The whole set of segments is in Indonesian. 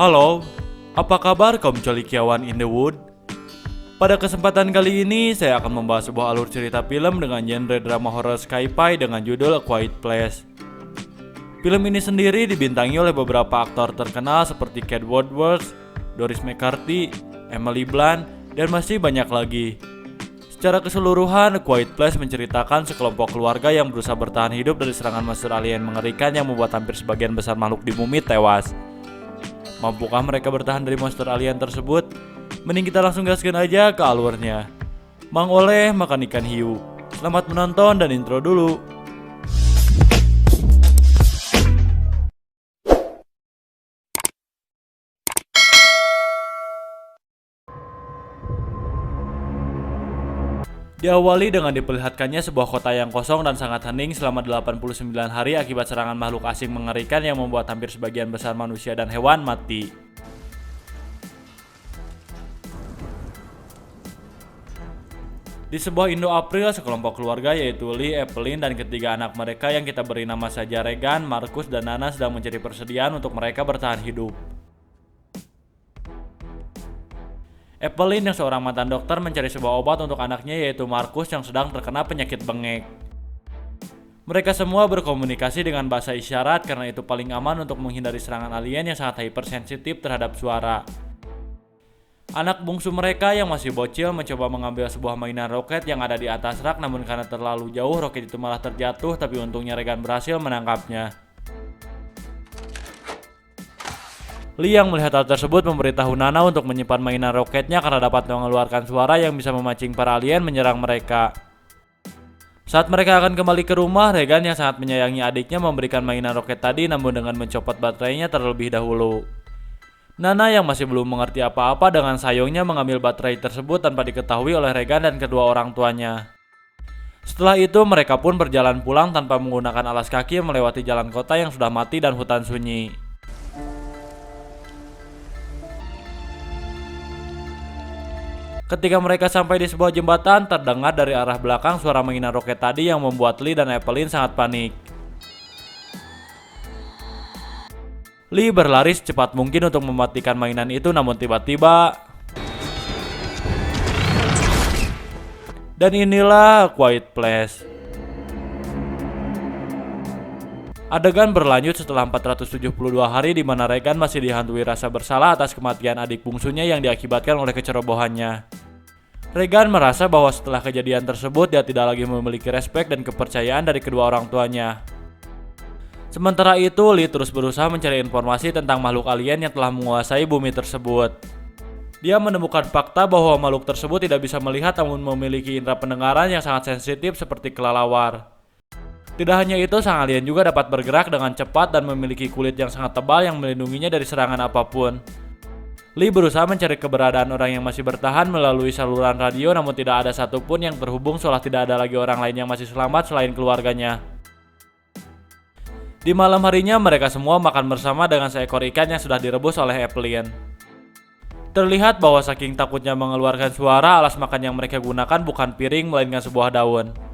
Halo, apa kabar kaum colikiawan in the wood? Pada kesempatan kali ini, saya akan membahas sebuah alur cerita film dengan genre drama horror sci-fi dengan judul A Quiet Place. Film ini sendiri dibintangi oleh beberapa aktor terkenal seperti Kate Woodworth, Doris McCarthy, Emily Blunt, dan masih banyak lagi. Secara keseluruhan, A Quiet Place menceritakan sekelompok keluarga yang berusaha bertahan hidup dari serangan monster alien mengerikan yang membuat hampir sebagian besar makhluk di bumi tewas. Mampukah mereka bertahan dari monster alien tersebut? Mending kita langsung gaskan aja ke alurnya. Mang Oleh makan ikan hiu. Selamat menonton dan intro dulu. Diawali dengan diperlihatkannya sebuah kota yang kosong dan sangat hening selama 89 hari akibat serangan makhluk asing mengerikan yang membuat hampir sebagian besar manusia dan hewan mati. Di sebuah Indo-April, sekelompok keluarga yaitu Lee, Evelyn, dan ketiga anak mereka yang kita beri nama saja Regan, Marcus, dan Nana sedang mencari persediaan untuk mereka bertahan hidup. Evelyn yang seorang mantan dokter mencari sebuah obat untuk anaknya yaitu Marcus yang sedang terkena penyakit bengek. Mereka semua berkomunikasi dengan bahasa isyarat karena itu paling aman untuk menghindari serangan alien yang sangat hypersensitif terhadap suara. Anak bungsu mereka yang masih bocil mencoba mengambil sebuah mainan roket yang ada di atas rak, namun karena terlalu jauh roket itu malah terjatuh, tapi untungnya Regan berhasil menangkapnya. Lee yang melihat hal tersebut memberitahu Nana untuk menyimpan mainan roketnya karena dapat mengeluarkan suara yang bisa memancing para alien menyerang mereka. Saat mereka akan kembali ke rumah, Regan yang sangat menyayangi adiknya memberikan mainan roket tadi namun dengan mencopot baterainya terlebih dahulu. Nana yang masih belum mengerti apa-apa dengan sayangnya mengambil baterai tersebut tanpa diketahui oleh Regan dan kedua orang tuanya. Setelah itu mereka pun berjalan pulang tanpa menggunakan alas kaki melewati jalan kota yang sudah mati dan hutan sunyi. Ketika mereka sampai di sebuah jembatan, terdengar dari arah belakang suara mainan roket tadi yang membuat Lee dan Evelyn sangat panik. Lee berlari secepat mungkin untuk mematikan mainan itu, namun tiba-tiba... Dan inilah A Quiet Place. Adegan berlanjut setelah 472 hari di mana Regan masih dihantui rasa bersalah atas kematian adik bungsunya yang diakibatkan oleh kecerobohannya. Regan merasa bahwa setelah kejadian tersebut dia tidak lagi memiliki respek dan kepercayaan dari kedua orang tuanya. Sementara itu, Lee terus berusaha mencari informasi tentang makhluk alien yang telah menguasai bumi tersebut. Dia menemukan fakta bahwa makhluk tersebut tidak bisa melihat namun memiliki indera pendengaran yang sangat sensitif seperti kelelawar. Tidak hanya itu, sang alien juga dapat bergerak dengan cepat dan memiliki kulit yang sangat tebal yang melindunginya dari serangan apapun. Lee berusaha mencari keberadaan orang yang masih bertahan melalui saluran radio, namun tidak ada satupun yang terhubung seolah tidak ada lagi orang lain yang masih selamat selain keluarganya. Di malam harinya mereka semua makan bersama dengan seekor ikan yang sudah direbus oleh Evelyn. Terlihat bahwa saking takutnya mengeluarkan suara, alas makan yang mereka gunakan bukan piring melainkan sebuah daun.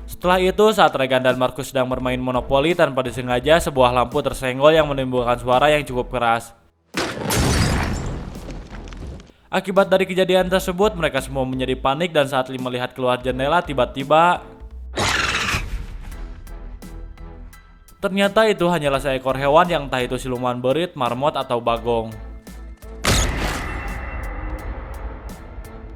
Setelah itu, saat Regan dan Marcus sedang bermain monopoli, tanpa disengaja sebuah lampu tersenggol yang menimbulkan suara yang cukup keras. Akibat dari kejadian tersebut, mereka semua menjadi panik dan saat Lee melihat keluar jendela, tiba-tiba ternyata itu hanyalah seekor hewan yang entah itu siluman berit, marmot, atau bagong.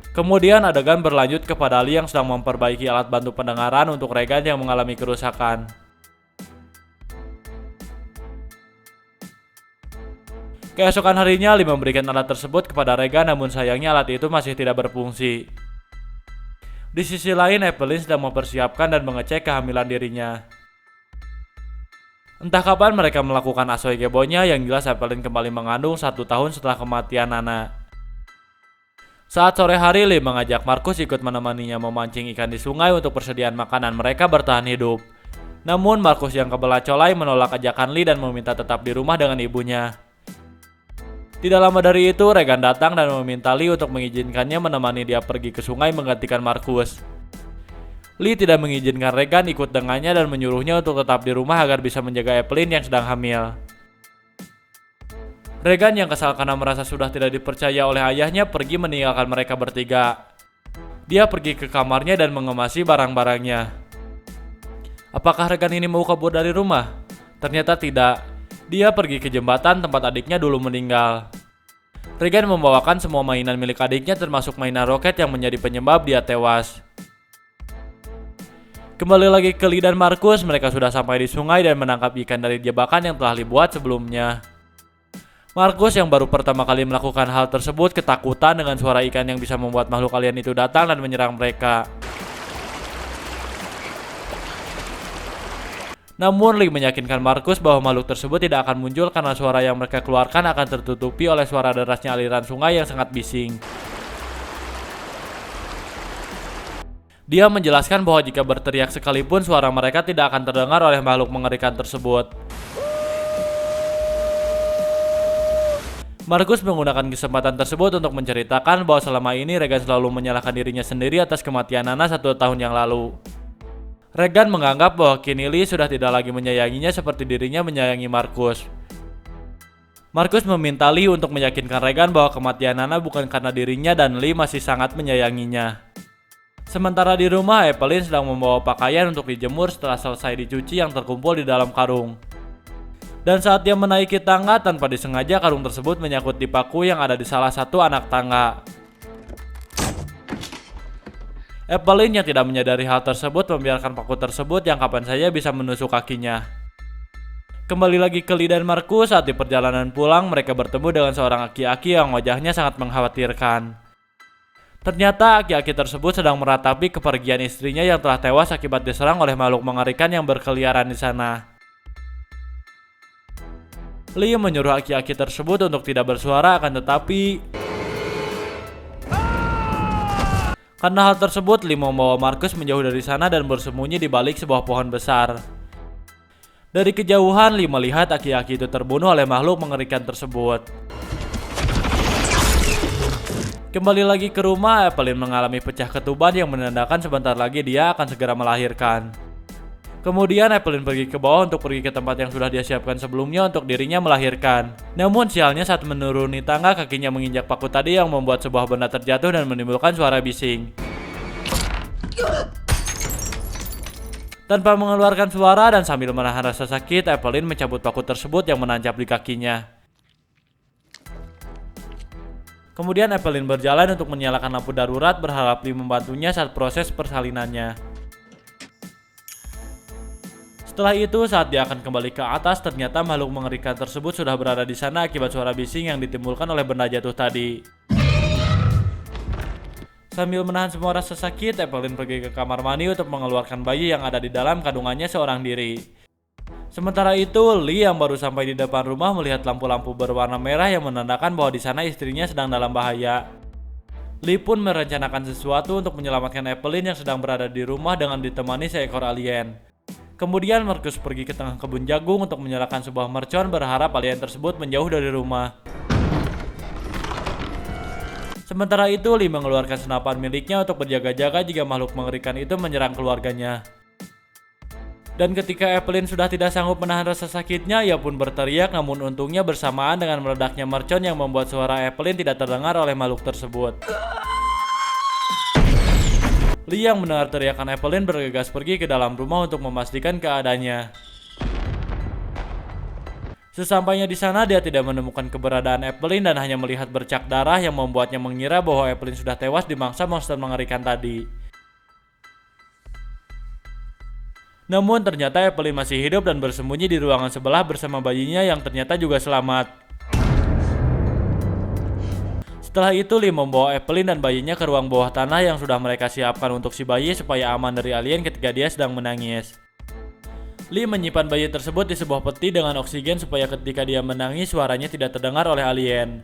Kemudian adegan berlanjut kepada Lee yang sedang memperbaiki alat bantu pendengaran untuk Regan yang mengalami kerusakan. Keesokan harinya, Lee memberikan alat tersebut kepada Regan, namun sayangnya alat itu masih tidak berfungsi. Di sisi lain, Evelyn sedang mempersiapkan dan mengecek kehamilan dirinya. Entah kapan mereka melakukan asoy gebonya, yang jelas Evelyn kembali mengandung 1 tahun setelah kematian Nana. Saat sore hari, Lee mengajak Marcus ikut menemaninya memancing ikan di sungai untuk persediaan makanan mereka bertahan hidup. Namun Marcus yang kebelacolai menolak ajakan Lee dan meminta tetap di rumah dengan ibunya. Tidak lama dari itu, Regan datang dan meminta Lee untuk mengizinkannya menemani dia pergi ke sungai menggantikan Marcus. Lee tidak mengizinkan Regan ikut dengannya dan menyuruhnya untuk tetap di rumah agar bisa menjaga Evelyn yang sedang hamil. Regan yang kesal karena merasa sudah tidak dipercaya oleh ayahnya pergi meninggalkan mereka bertiga. Dia pergi ke kamarnya dan mengemasi barang-barangnya. Apakah Regan ini mau kabur dari rumah? Ternyata tidak. Dia pergi ke jembatan tempat adiknya dulu meninggal. Regan membawakan semua mainan milik adiknya termasuk mainan roket yang menjadi penyebab dia tewas. Kembali lagi ke Lee dan Marcus, mereka sudah sampai di sungai dan menangkap ikan dari jebakan yang telah dibuat sebelumnya. Marcus yang baru pertama kali melakukan hal tersebut ketakutan dengan suara ikan yang bisa membuat makhluk alien itu datang dan menyerang mereka. Namun Lee meyakinkan Marcus bahwa makhluk tersebut tidak akan muncul karena suara yang mereka keluarkan akan tertutupi oleh suara derasnya aliran sungai yang sangat bising. Dia menjelaskan bahwa jika berteriak sekalipun suara mereka tidak akan terdengar oleh makhluk mengerikan tersebut. Marcus menggunakan kesempatan tersebut untuk menceritakan bahwa selama ini Regan selalu menyalahkan dirinya sendiri atas kematian Nana 1 tahun yang lalu. Regan menganggap bahwa kini Lee sudah tidak lagi menyayanginya seperti dirinya menyayangi Marcus. Marcus meminta Lee untuk meyakinkan Regan bahwa kematian Nana bukan karena dirinya dan Lee masih sangat menyayanginya. Sementara di rumah, Evelyn sedang membawa pakaian untuk dijemur setelah selesai dicuci yang terkumpul di dalam karung. Dan saat dia menaiki tangga, tanpa disengaja karung tersebut menyangkut di paku yang ada di salah satu anak tangga. Evelyn yang tidak menyadari hal tersebut membiarkan paku tersebut yang kapan saja bisa menusuk kakinya. Kembali lagi ke Lee dan Marcus, saat di perjalanan pulang mereka bertemu dengan seorang aki-aki yang wajahnya sangat mengkhawatirkan. Ternyata aki-aki tersebut sedang meratapi kepergian istrinya yang telah tewas akibat diserang oleh makhluk mengerikan yang berkeliaran di sana. Lee menyuruh aki-aki tersebut untuk tidak bersuara, akan tetapi karena hal tersebut Lee membawa Marcus menjauh dari sana dan bersembunyi di balik sebuah pohon besar. Dari kejauhan Lee melihat aki-aki itu terbunuh oleh makhluk mengerikan tersebut. Kembali lagi ke rumah, Evelyn mengalami pecah ketuban yang menandakan sebentar lagi dia akan segera melahirkan. Kemudian Evelyn pergi ke bawah untuk pergi ke tempat yang sudah dia siapkan sebelumnya untuk dirinya melahirkan. Namun sialnya saat menuruni tangga kakinya menginjak paku tadi yang membuat sebuah benda terjatuh dan menimbulkan suara bising. Tanpa mengeluarkan suara dan sambil menahan rasa sakit, Evelyn mencabut paku tersebut yang menancap di kakinya. Kemudian Evelyn berjalan untuk menyalakan lampu darurat berharap Lee membantunya saat proses persalinannya. Setelah itu, saat dia akan kembali ke atas, ternyata makhluk mengerikan tersebut sudah berada di sana akibat suara bising yang ditimbulkan oleh benda jatuh tadi. Sambil menahan semua rasa sakit, Evelyn pergi ke kamar mandi untuk mengeluarkan bayi yang ada di dalam kandungannya seorang diri. Sementara itu, Lee yang baru sampai di depan rumah melihat lampu-lampu berwarna merah yang menandakan bahwa di sana istrinya sedang dalam bahaya. Lee pun merencanakan sesuatu untuk menyelamatkan Evelyn yang sedang berada di rumah dengan ditemani seekor alien. Kemudian Marcus pergi ke tengah kebun jagung untuk menyalakan sebuah mercon berharap alien tersebut menjauh dari rumah. Sementara itu, Lee mengeluarkan senapan miliknya untuk berjaga-jaga jika makhluk mengerikan itu menyerang keluarganya. Dan ketika Evelyn sudah tidak sanggup menahan rasa sakitnya, ia pun berteriak, namun untungnya bersamaan dengan meledaknya mercon yang membuat suara Evelyn tidak terdengar oleh makhluk tersebut. Lee yang mendengar teriakan Evelyn bergegas pergi ke dalam rumah untuk memastikan keadaannya. Sesampainya di sana, dia tidak menemukan keberadaan Evelyn dan hanya melihat bercak darah yang membuatnya mengira bahwa Evelyn sudah tewas dimangsa monster mengerikan tadi. Namun ternyata Evelyn masih hidup dan bersembunyi di ruangan sebelah bersama bayinya yang ternyata juga selamat. Setelah itu, Lee membawa Evelyn dan bayinya ke ruang bawah tanah yang sudah mereka siapkan untuk si bayi supaya aman dari alien ketika dia sedang menangis. Lee menyimpan bayi tersebut di sebuah peti dengan oksigen supaya ketika dia menangis suaranya tidak terdengar oleh alien.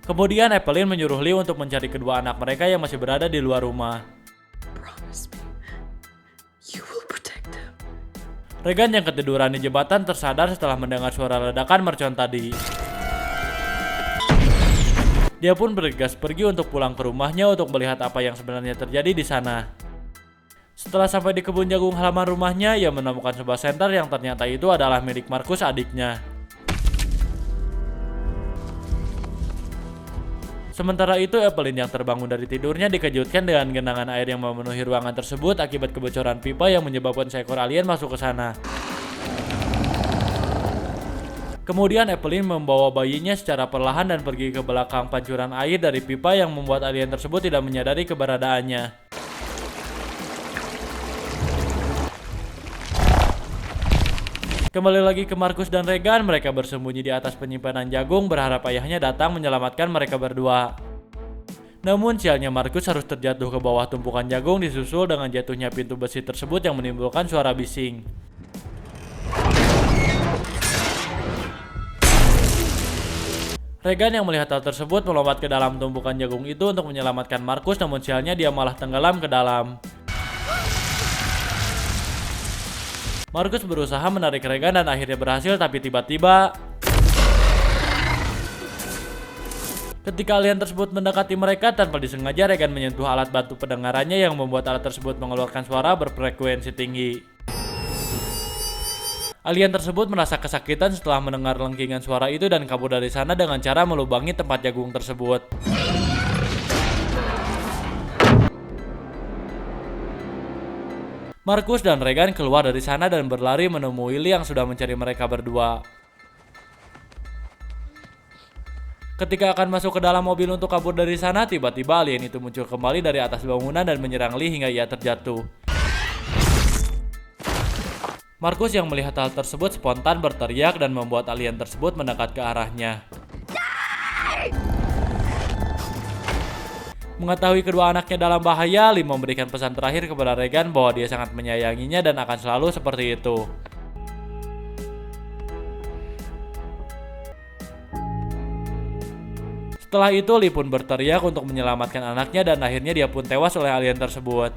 Kemudian Evelyn menyuruh Lee untuk mencari kedua anak mereka yang masih berada di luar rumah. Regan yang ketiduran di jembatan tersadar setelah mendengar suara ledakan mercon tadi. Dia pun bergegas pergi untuk pulang ke rumahnya untuk melihat apa yang sebenarnya terjadi di sana. Setelah sampai di kebun jagung halaman rumahnya, ia menemukan sebuah senter yang ternyata itu adalah milik Markus, adiknya. Sementara itu, Evelyn yang terbangun dari tidurnya dikejutkan dengan genangan air yang memenuhi ruangan tersebut akibat kebocoran pipa yang menyebabkan seekor alien masuk ke sana. Kemudian Evelyn membawa bayinya secara perlahan dan pergi ke belakang pancuran air dari pipa yang membuat alien tersebut tidak menyadari keberadaannya. Kembali lagi ke Markus dan Regan, mereka bersembunyi di atas penyimpanan jagung berharap ayahnya datang menyelamatkan mereka berdua. Namun sialnya Markus harus terjatuh ke bawah tumpukan jagung disusul dengan jatuhnya pintu besi tersebut yang menimbulkan suara bising. Regan yang melihat hal tersebut melompat ke dalam tumpukan jagung itu untuk menyelamatkan Markus, namun sialnya dia malah tenggelam ke dalam. Markus berusaha menarik Regan dan akhirnya berhasil, tapi tiba-tiba ketika alien tersebut mendekati mereka tanpa disengaja, Regan menyentuh alat bantu pendengarannya yang membuat alat tersebut mengeluarkan suara berfrekuensi tinggi. Alien tersebut merasa kesakitan setelah mendengar lengkingan suara itu dan kabur dari sana dengan cara melubangi tempat jagung tersebut. Markus dan Regan keluar dari sana dan berlari menemui Lee yang sudah mencari mereka berdua. Ketika akan masuk ke dalam mobil untuk kabur dari sana, tiba-tiba alien itu muncul kembali dari atas bangunan dan menyerang Lee hingga ia terjatuh. Markus yang melihat hal tersebut spontan berteriak dan membuat alien tersebut mendekat ke arahnya. Mengetahui kedua anaknya dalam bahaya, Lee memberikan pesan terakhir kepada Regan bahwa dia sangat menyayanginya dan akan selalu seperti itu. Setelah itu, Lee pun berteriak untuk menyelamatkan anaknya dan akhirnya dia pun tewas oleh alien tersebut.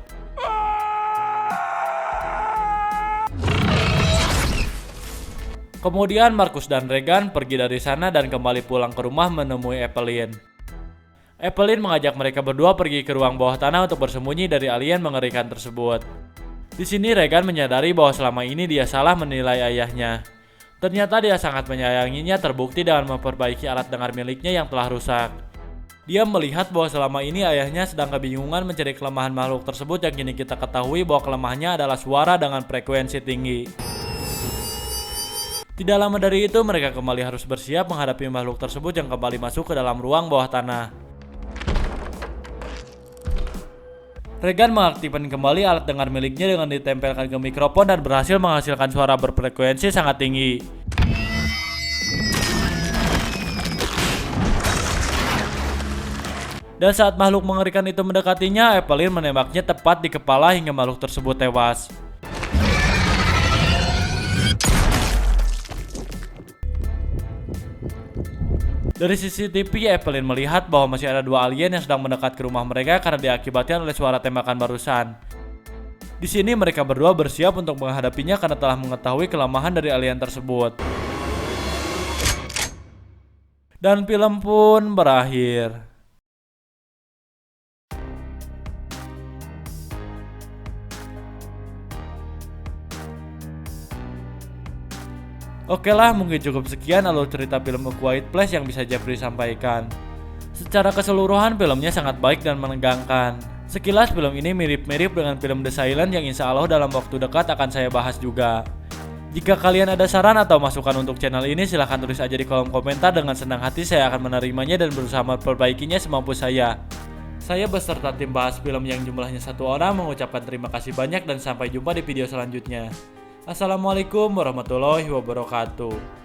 Kemudian Markus dan Regan pergi dari sana dan kembali pulang ke rumah menemui Evelyn. Evelyn mengajak mereka berdua pergi ke ruang bawah tanah untuk bersembunyi dari alien mengerikan tersebut. Di sini Regan menyadari bahwa selama ini dia salah menilai ayahnya. Ternyata dia sangat menyayanginya, terbukti dengan memperbaiki alat dengar miliknya yang telah rusak. Dia melihat bahwa selama ini ayahnya sedang kebingungan mencari kelemahan makhluk tersebut yang kini kita ketahui bahwa kelemahannya adalah suara dengan frekuensi tinggi. Tidak lama dari itu mereka kembali harus bersiap menghadapi makhluk tersebut yang kembali masuk ke dalam ruang bawah tanah. Regan mengaktifkan kembali alat dengar miliknya dengan ditempelkan ke mikrofon dan berhasil menghasilkan suara berfrekuensi sangat tinggi. Dan saat makhluk mengerikan itu mendekatinya, Evelyn menembaknya tepat di kepala hingga makhluk tersebut tewas. Dari CCTV, Evelyn melihat bahwa masih ada dua alien yang sedang mendekat ke rumah mereka karena diakibatkan oleh suara tembakan barusan. Di sini mereka berdua bersiap untuk menghadapinya karena telah mengetahui kelemahan dari alien tersebut. Dan film pun berakhir. Oke lah, mungkin cukup sekian alur cerita film A Quiet Place yang bisa Jeffrey sampaikan. Secara keseluruhan filmnya sangat baik dan menegangkan. Sekilas film ini mirip-mirip dengan film The Silent yang insya Allah dalam waktu dekat akan saya bahas juga. Jika kalian ada saran atau masukan untuk channel ini, silahkan tulis aja di kolom komentar. Dengan senang hati saya akan menerimanya dan berusaha memperbaikinya semampu saya. Saya beserta tim bahas film yang jumlahnya 1 orang mengucapkan terima kasih banyak dan sampai jumpa di video selanjutnya. Assalamualaikum warahmatullahi wabarakatuh.